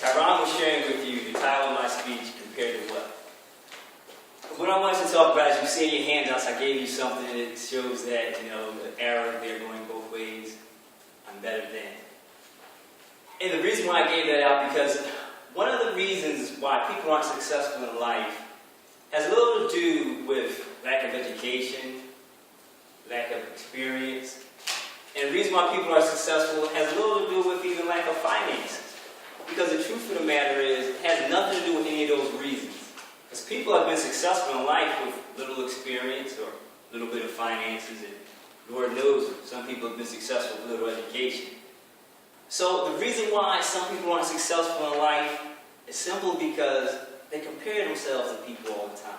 Tyron was sharing with you the title of my speech, Compared to What? What I wanted to talk about, as you see in your handouts, I gave you something that shows that, the arrow there going both ways. I'm better than. And the reason why I gave that out, because one of the reasons why people aren't successful in life has little to do with lack of education, lack of experience. And the reason why people are successful has little to do with even lack of finances. Because the truth of the matter is, it has nothing to do with any of those reasons. Because people have been successful in life with little experience or a little bit of finances, and Lord knows some people have been successful with little education. So the reason why some people aren't successful in life is simple because they compare themselves to people all the time.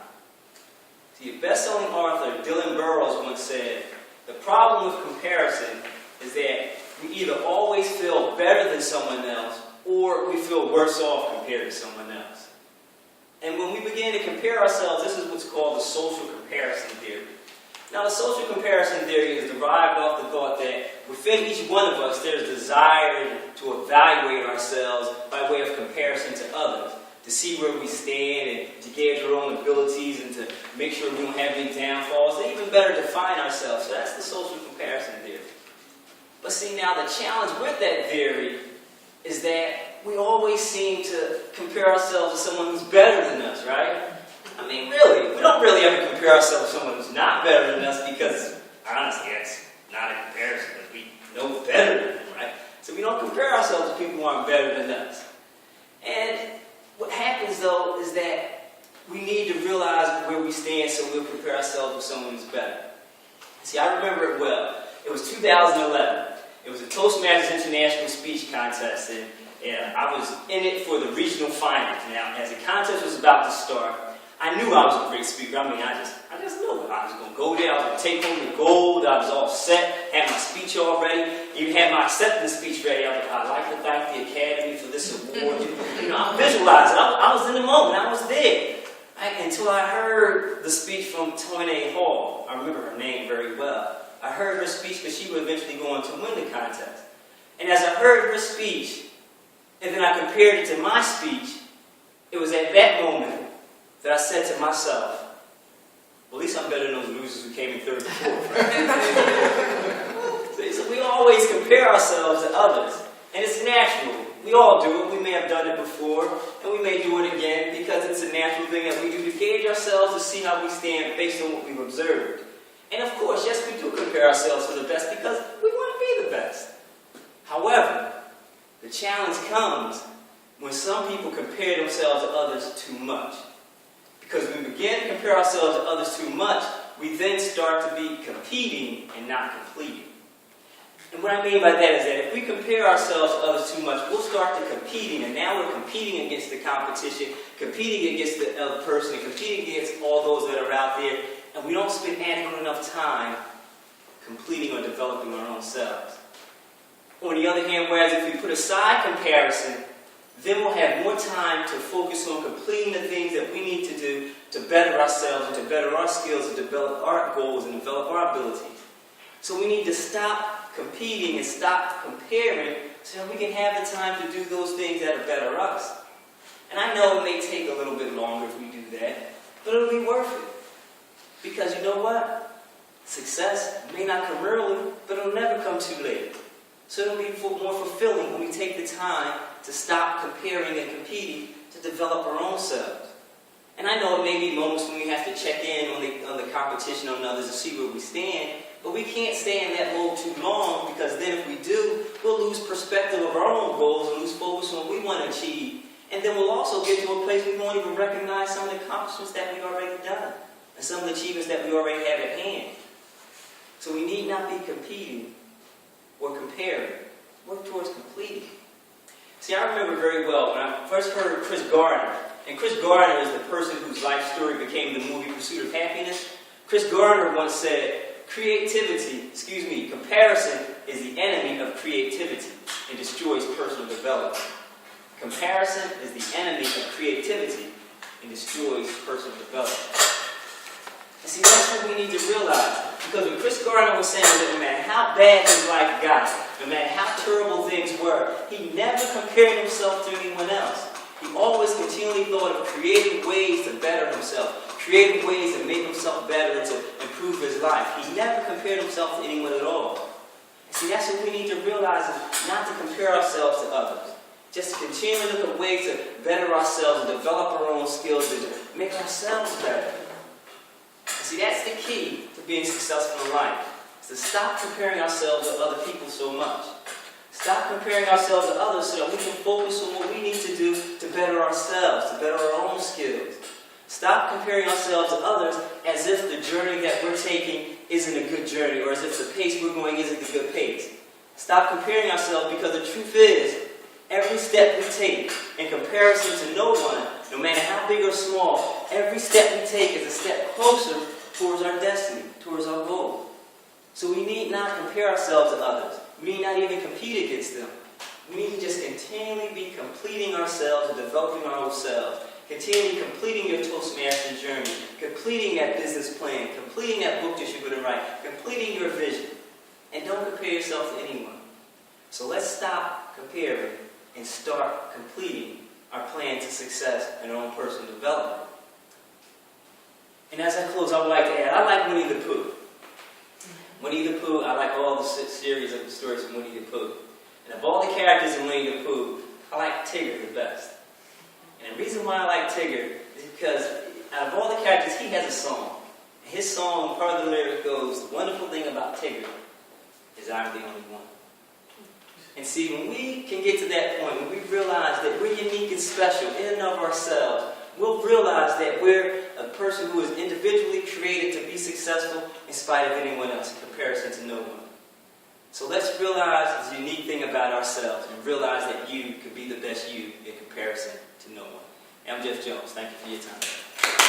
See, a best-selling author, Dylan Burrows, once said, the problem with comparison is that we either always feel better than someone else or we feel worse off compared to someone else. And when we begin to compare ourselves, this is what's called the social comparison theory. Now, the social comparison theory is derived off the thought that within each one of us, there's a desire to evaluate ourselves by way of comparison to others, to see where we stand and to gauge our own abilities and to make sure we don't have any downfalls, and even better define ourselves. So that's the social comparison theory. But see, now the challenge with that theory is that we always seem to compare ourselves to someone who's better than us, right? I mean, really, we don't really ever compare ourselves to someone who's not better than us because, honestly, that's not a comparison because we know better than them, right? So we don't compare ourselves to people who aren't better than us. And what happens, though, is that we need to realize where we stand so we'll compare ourselves with someone who's better. See, I remember it well. It was 2011. It was a Toastmasters International Speech Contest, and I was in it for the regional finals. Now, as the contest was about to start, I knew I was a great speaker. I mean, I just knew it. I was going to go there. I was going to take home the gold. I was all set. Had my speech all ready. Even had my acceptance speech ready. I was like, I'd like to thank the Academy for this award. I visualized it. I was in the moment. I was there. Right? Until I heard the speech from Toynay Hall. I remember her name very well. I heard her speech because she would eventually go on to win the contest. And as I heard her speech, and then I compared it to my speech, it was at that moment that I said to myself, well, at least I'm better than those losers who came in third and fourth. Right? So we always compare ourselves to others. And it's natural. We all do it. We may have done it before, and we may do it again because it's a natural thing that we do to gauge ourselves to see how we stand based on what we've observed. And of course, yes, we do compare ourselves to the best because we want to be the best. However, the challenge comes when some people compare themselves to others too much. Because when we begin to compare ourselves to others too much, we then start to be competing and not completing. And what I mean by that is that if we compare ourselves to others too much, we'll start to competing, and now we're competing against the competition, competing against the other person, and competing against all those that are out there, and we don't spend adequate enough time completing or developing our own selves. On the other hand, whereas if we put aside comparison, then we'll have more time to focus on completing the things that we need to do to better ourselves and to better our skills and develop our goals and develop our abilities. So we need to stop competing and stop comparing so that we can have the time to do those things that are better us. And I know it may take a little bit longer if we do that, but it'll be worth it. Because you know what? Success may not come early, but it'll never come too late. So it'll be more fulfilling when we take the time to stop comparing and competing to develop our own selves. And I know it may be moments when we have to check in on the competition on others to see where we stand, but we can't stay in that mode too long because then if we do, we'll lose perspective of our own goals and lose focus on what we want to achieve. And then we'll also get to a place we won't even recognize some of the accomplishments that we've already done and some of the achievements that we already have at hand. So we need not be competing or comparing. Work towards completing. See, I remember very well when I first heard of Chris Gardner. And Chris Gardner is the person whose life story became the movie Pursuit of Happiness. Chris Gardner once said, comparison is the enemy of creativity and destroys personal development. Comparison is the enemy of creativity and destroys personal development. And see, that's what we need to realize. Because what Chris Gardner was saying was that no matter how bad his life got, no matter how terrible things were, he never compared himself to anyone else. He always continually thought of creative ways to better himself, creative ways to make himself better and to improve his life. He never compared himself to anyone at all. See, that's what we need to realize, is not to compare ourselves to others. Just to continually look at ways to better ourselves and develop our own skills and to make ourselves better. See, that's the key to being successful in life, is to stop comparing ourselves to other people so much. Stop comparing ourselves to others so that we can focus on what we need to do to better ourselves, to better our own skills. Stop comparing ourselves to others as if the journey that we're taking isn't a good journey, or as if the pace we're going isn't the good pace. Stop comparing ourselves, because the truth is, every step we take in comparison to no one, no matter how big or small, every step we take is a step closer towards our destiny, towards our goal. So we need not compare ourselves to others. We need not even compete against them. We need to just continually be completing ourselves and developing our own selves. Continually completing your Toastmaster journey, completing that business plan, completing that book that you're going to write, completing your vision. And don't compare yourself to anyone. So let's stop comparing and start completing our plan to success and our own personal development. And as I close, I would like to add, I like Winnie the Pooh. Winnie the Pooh, I like all the series of the stories of Winnie the Pooh. And of all the characters in Winnie the Pooh, I like Tigger the best. And the reason why I like Tigger is because out of all the characters, he has a song. And his song, part of the lyric goes, "The wonderful thing about Tigger is I'm the only one." And see, when we can get to that point, when we realize that we're unique and special in and of ourselves, we'll realize that we're a person who is individually created to be successful in spite of anyone else, in comparison to no one. So let's realize the unique thing about ourselves and realize that you could be the best you in comparison to no one. I'm Jeff Jones. Thank you for your time.